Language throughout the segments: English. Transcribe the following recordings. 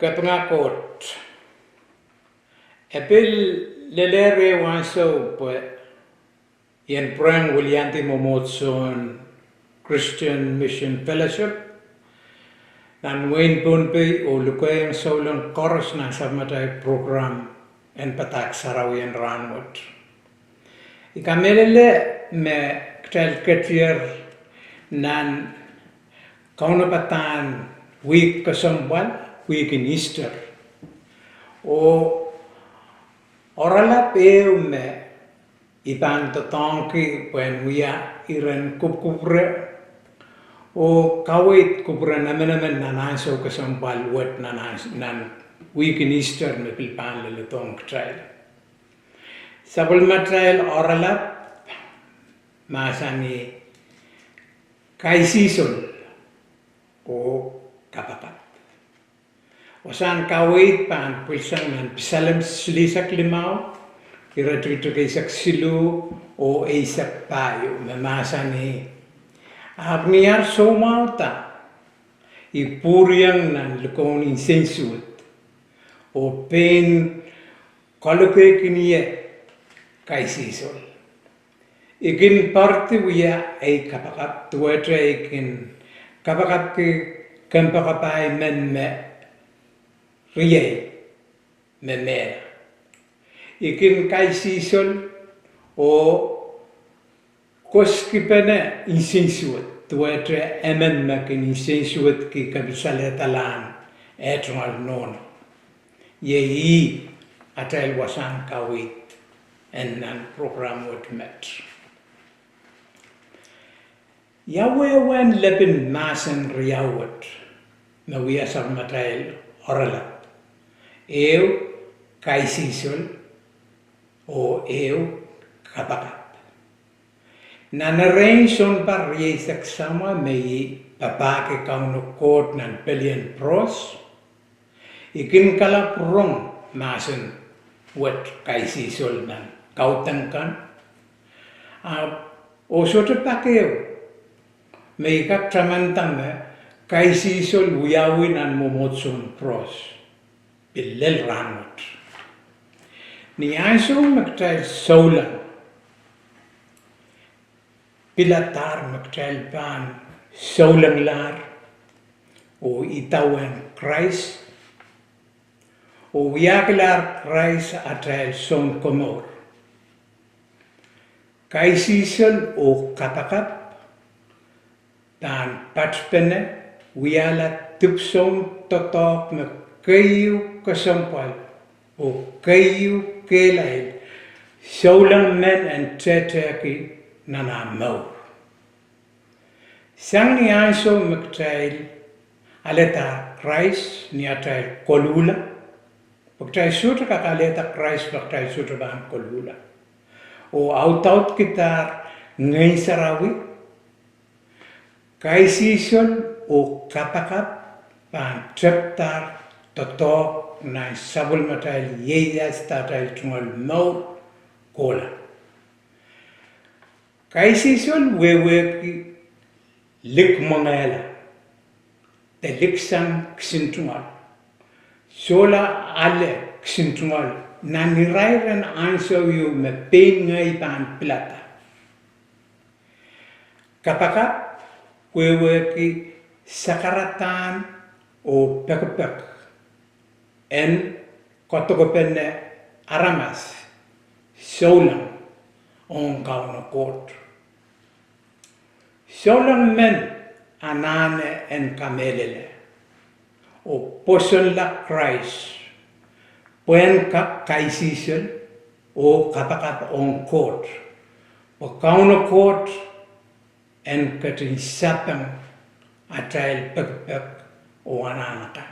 Katngakot. Epil lelere wanso po yan prang Willianti Momotson Christian Mission Fellowship nan Wayne Bunpe o lukay ang solong chorus na samatay program en patak sarawian ranwot. Ikamelele me ktel ketier nan kaunapatan week kasambal week in Easter. O orala peu me ibang tatangki when we are iran kupre o kawit kupre naman nananso kasambal wet nan week in Easter me pilpan lelutong trail. Sabul matrail orala masani kaisison o kapapat. Wasan kawit pan pulsang nan pisalam silisak limau kira tutu kaisak silu o isak payo mamasani abniar somauta ipuriang nan lukon insensuot o pen kaloke kiniye kaisisol ikin parte wiya ay kapakat tuwatra ikin kapakat ki kampakapay men me riyay memera. Ikin kaisisol o koskipene insensuot. Tuwetre emen makin insensuot ki kabisaletalan etrongal non. Yei atel wasan kawit enan program wot met. Yahweh wen lepin masen riyawot. Mawiya sa matail orala. Eu kaisisol o eu kapakat. Nanarain son par yesak sama mei papake kaunukot nan pelian pros. Ikin kalap rong masen wet kaisisol nan kautangkan. O soto pakeo mei kak tramantang kaisisol wiyawin an momotson pros. Billel ranot. Ni aso magtail solan. Pilatar magtail pan solang lar. O itawan Christ. O wiyaklar Christ atail son komor. Kaisisol o kapakat. Dan patspene wiyala tupson totok mag kayu kasampal o kayu kelail solang men and teteki nanamaw. Sang ni aso magtail aleta Christ ni atail kolula. Pagtail sutra kakaleta Christ pagtail sutra bahan kolula. O out kita ngay sarawi. Kaisison o kapakat pan treptar totok na sabul matail yeyas tatail tungal maut kola. Kaisison wewe ki lik mangala. Te liksang ksintungal. Sola ale ksintungal. Nanirairan anso yu me pen ngay pan plata. Kapakat wewe ki sakaratan o pekepek. En kotokopenne aramas solang on kaunakot. Solang men anane en kamelele o poson la Christ puen kaisisol o kapakat on court o kaunakot en katin sapang atail pekpek o ananatan.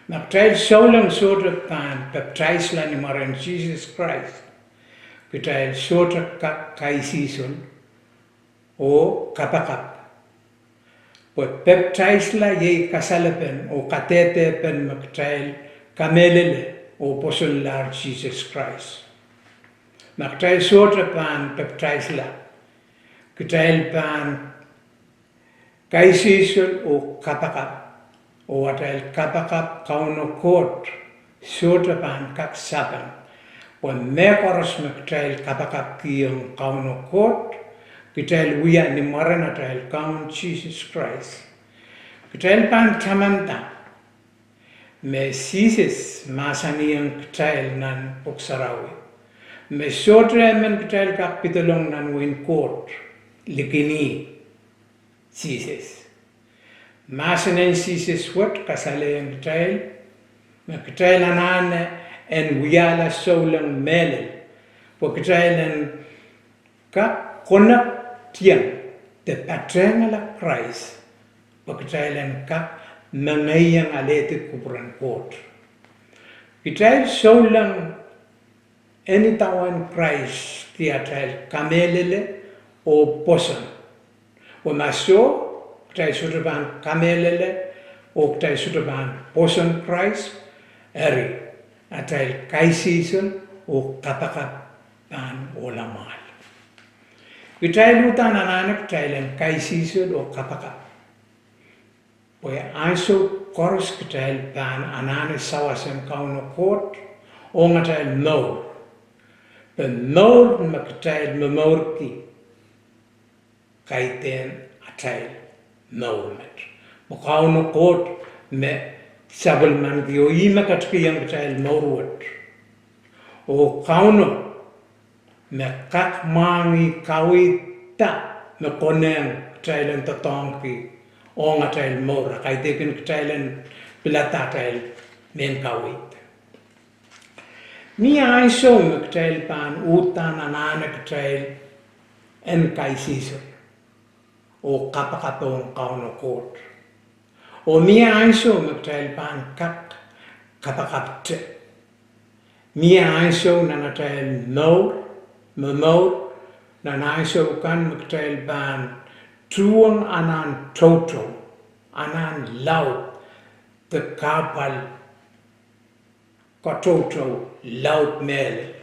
Magtail solang sotra pan baptize la ni maran Jesus Christ. Kitail sotra kaisison o kapakap. Put baptize la ye kasalapen o katete pen magtail kamelele o poson lar Jesus Christ. Magtail sotra pan baptize la. Kitail pan kaisison o kapakap o atail kapakap kauno kot sota pan kak sapan o mekoros mektail kapakap kiyong kauno kot kitail wiya ni marana tail kaun Jesus Christ kitail pan tamanta me sisis masaniyang kitail nan puksarawi me sotre men kitail kak pitulong nan win kot likini sisis masanen sisis wat kasale yang kitail me kitail anane en wiyala solang melel po kitail en kak konak tiang te patrengala Christ po kitail en kak mangayang alete kuburan kot kitail solang enitawan Christ tiatail kamelele o poson o maso kitail sudaban kamelele o kitail sudaban poson Christ eri atail kaisison o kapakap pan olamal kitail utan ananak kitail kaisison o kapakap Poe aiso koros kitail pan anane sawasen kauno kot o ngatail no. Pen no makitail memorki kaiten atail no met. Mo kauno kot me sabel man kio ima katki yang kitail norwat. O kauno me kak mangi kawita me koneng kitailen tatongki. O ngatail mora kai teken kitailen pilatail men kawit mi aiso kitail pan utan anana kitail en kaisiso o kapakatong kauno kot o mi aiso kitail pan kak kapakapte mi aiso nanatail no memor nanaiso kan kitail pan tuang anan toto, anan laut, te kapal katoto laut mele.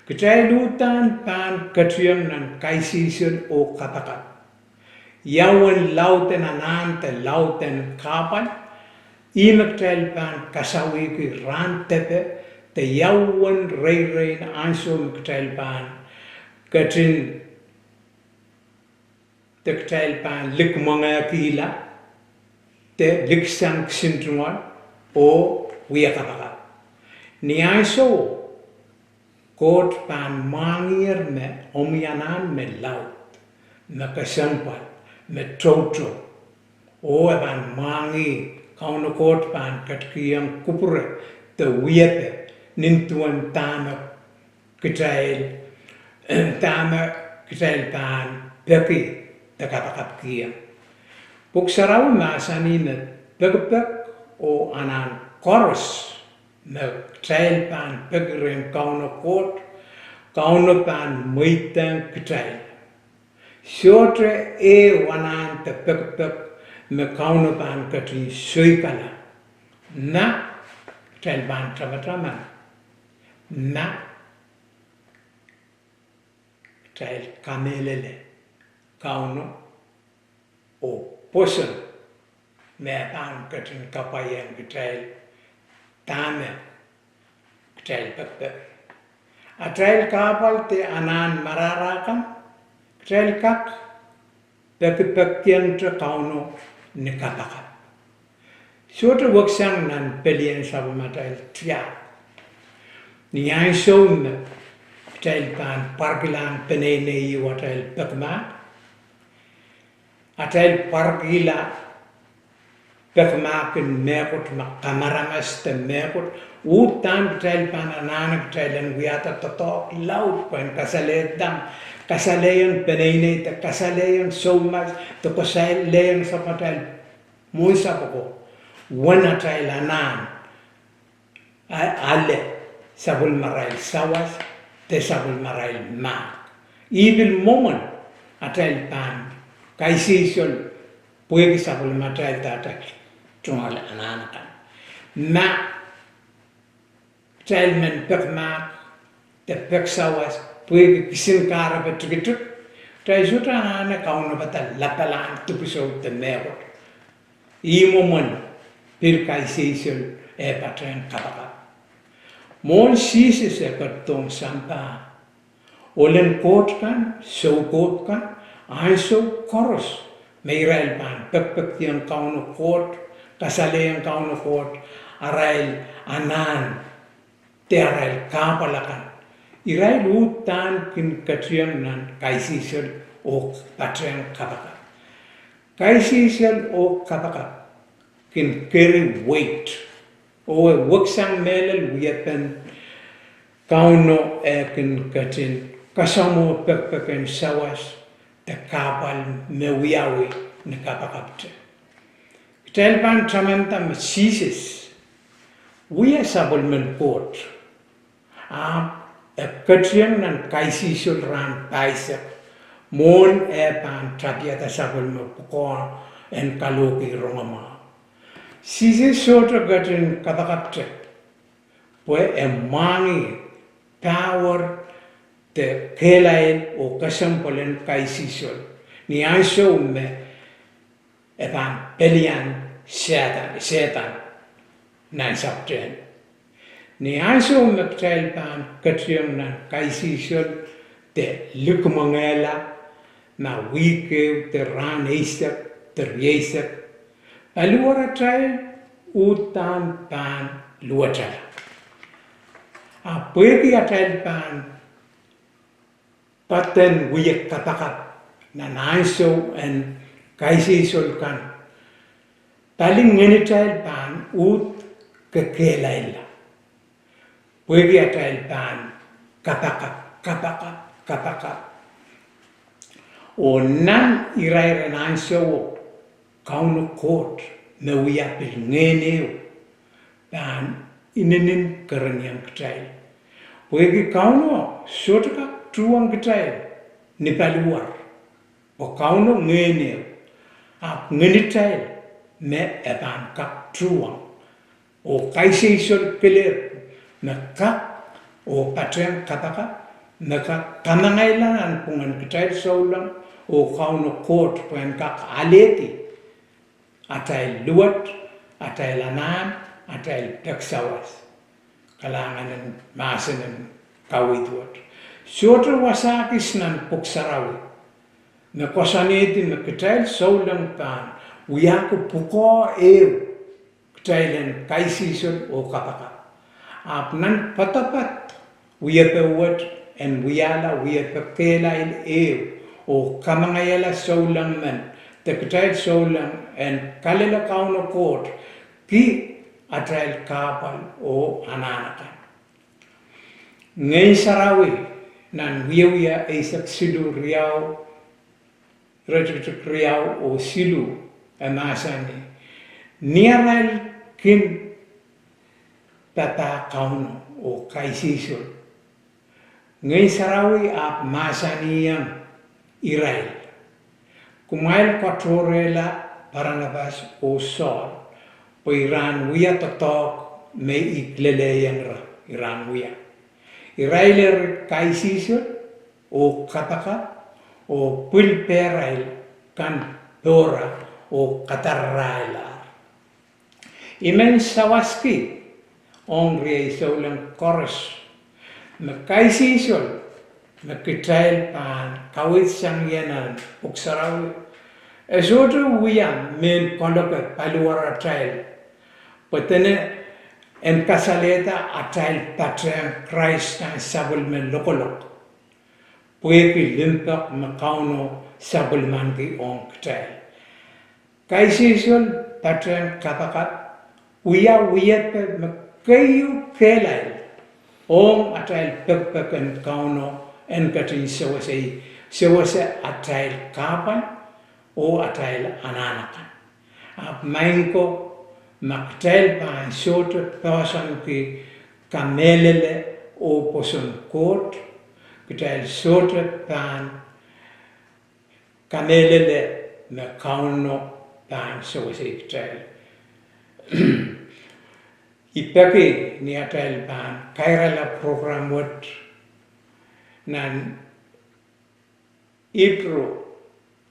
Kitai lutan pan katiang nan kaisison o kapakat. Yawan lauten anan te lauten kapal, imaktel pan kasawi ki ran tepe, te yawan rei na anso maktel pan katin te kitail pan lik mga kila te lik sang sintungan o wiya kapaka. Ni aiso kot pan mangir me omyanan me laut me kasampal me toto o pan mangi kauno kot pan katkiyang kupure te wiyepe nintuan tama kitail pan peki takapakap kia. Puksaraw masani na pagpag o anan koros na kitail pan pagren kauno kot, kauno pan muitang kitail. Siotre e wanan ta pagpag na kauno pan kati suikala. Na kitail pan trabatraman. Na kitail kamelele. Kauno o poson me pan katin kapayang kitail tame kitail pepe. Atail kapal te anan mararakan kitail kak pepe pekian te kauno ni kapakap. Suatu waksang nan pelian sabamatail tia. Ni aiso me kitail pan parkilang penene iwatail pekma. Atail pargila pekmakin mekot makamaramas te mekot utan kitail panananak kitailan wiyata totok laut pan kasaletan kasaleyan penene te kasaleyan somas te kasaleyan sapatail muy sapoko wana tail anan ale sabul marail sawas te sabul marail ma evil moment atail pan kaisison puegi sabul matrail tata tungal ananakan ma child pekma te peksawas puegi kisin kara betukituk tai sutra anana kauna bata lapalan tupiso te mero imo mon pil kaisisol patren kapaka. Mon sisis katong sampa. Olen kot kan, so kot kan, aiso koros. Meirail pan, pek yang kauno kot, kasale yang kauno kot, arail anan, te arail kapalakan. Irail utan kin katriang nan kaisisol o patren kapaka. Kaisisol o kapaka can carry weight. O waksang melel wiyapen kauno kin katin kasamo pekpeken sawas te kapal me wiyawi ne kapakapte. Telpan tramenta me sisis. Wiya sabulmen port. Katriang nan kaisisol ran paisak. Mon pan trapiata sabulmen pukor en kaloki rongama. Sisis soto katin kapakapte. Pue mangi power te kelain o kasampolen kaisisol. Ni aiso me epan pelian setan nan sapten. Ni aiso me ktelpan katriang nan kaisisol te lukmangela na wike te ran eisak te riesak. Aluara trail utan pan luatala. Pueki atrail pan paten wiyak katakat na naiso en kaisisol kan. Paling ngenitrail pan ut kekelaila. Pueki atrail pan katakat. O nan iraira naiso kauno kot me wiyapil ngeneo pan ininin karanyang kecai. Pueki kauno sotka truang kecai ni paluar. O kauno ngeneo ngenitay me epan kak truang. O kaisisol kelir na kak o patriang kataka na kak kanangailangan pungan kecai saulang o kauno kot puen kak aleti. Atay luat, atay lanan, atay peksawas. Kalangan masanan kawituat. Sutra wasakis nan puksarawi. Na kosaneti na ketail saulang pan. Wiyaku puko ketailan kaisisol o kapaka. Apnan patapat. Wiyapewat en wiyala wiyapekelail o kamangayala saulang man. The ketail saulang en kalila kauno kot ki atrail kapal o ananakan. Ngay sarawi nan wiya isak silu riau retuk riau o silu emasani niarail kin tata kauno o kaisisol. Ngay sarawi ap masani yang irail. Kumail kwatorela paranabas o sol. Po Iran wiya totok me iklele yang Iran wiya. Irailer kaisisol o kataka o pulperail kan dora o katarraila. Imen sawaski ongri saulang koros. Me kaisisol na kitail pan kawit sang yanan uksarawi. Esoto wiyan men kondoke paluara trail. Patene en kasaleta atrail patriang Christ ang sabulmen lokolok. Pueki limpak makauno sabulman ki ong trail. Kaisisol patriang kapakat wiya pe makayu kelay. Ong atrail pekpeken kauno en katin sewase atrail kapan o atrail ananakan. Main ko maktail pan soto person ki kamelele o poson kot kitail soto pan kamelele me kauno pan sewase kitail. Ipaki ni atrail pan kairala program wat nan Ibro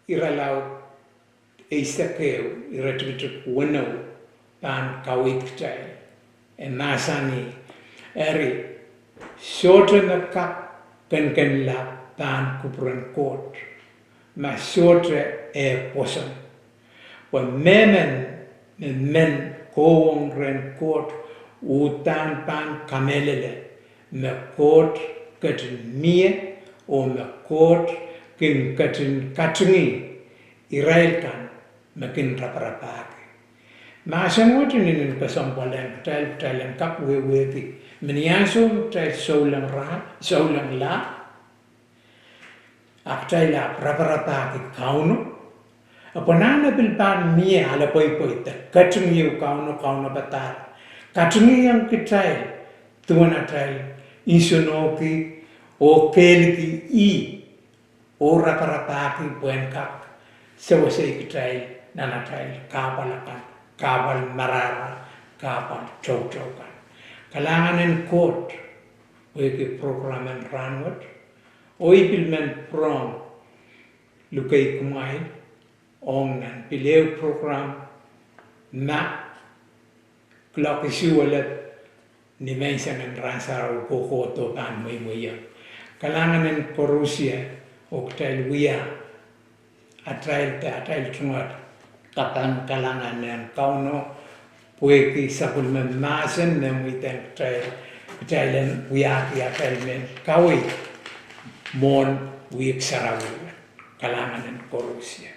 iralaw isakeu iratutuk wanaw pan kawik tail. En nasani eri shorter na kap kan la pan kupran court. Ma shorter poson. When men kowong ren court utan pan kamelele me court katin mie o me court kin katin katingi irailkan me kin raparapake. Maasan mo tinin kasampalan tail kap wewepi meniaso tail saulang la ak tail la raparapake kauno. Apanana bilpan mie ala poi ta katingi kauno batar. Katingi yang kitai tuana tail isonoki o kelki o raparapaki buen kap sewase kitai nana tail kabal marara kabal chokan. Kalanganen court weki programen ranwat oipilmen prong lukai kumai ongnan pileu program na klok isuwalat ni mensanan ransar kokoto kan moya kalanganen porusia oktel wia atrail tungat kapan kalanganen kauno pueki sapulmen masen nemiten trail wia men kawi mon wiek sarawu kalanganen porusia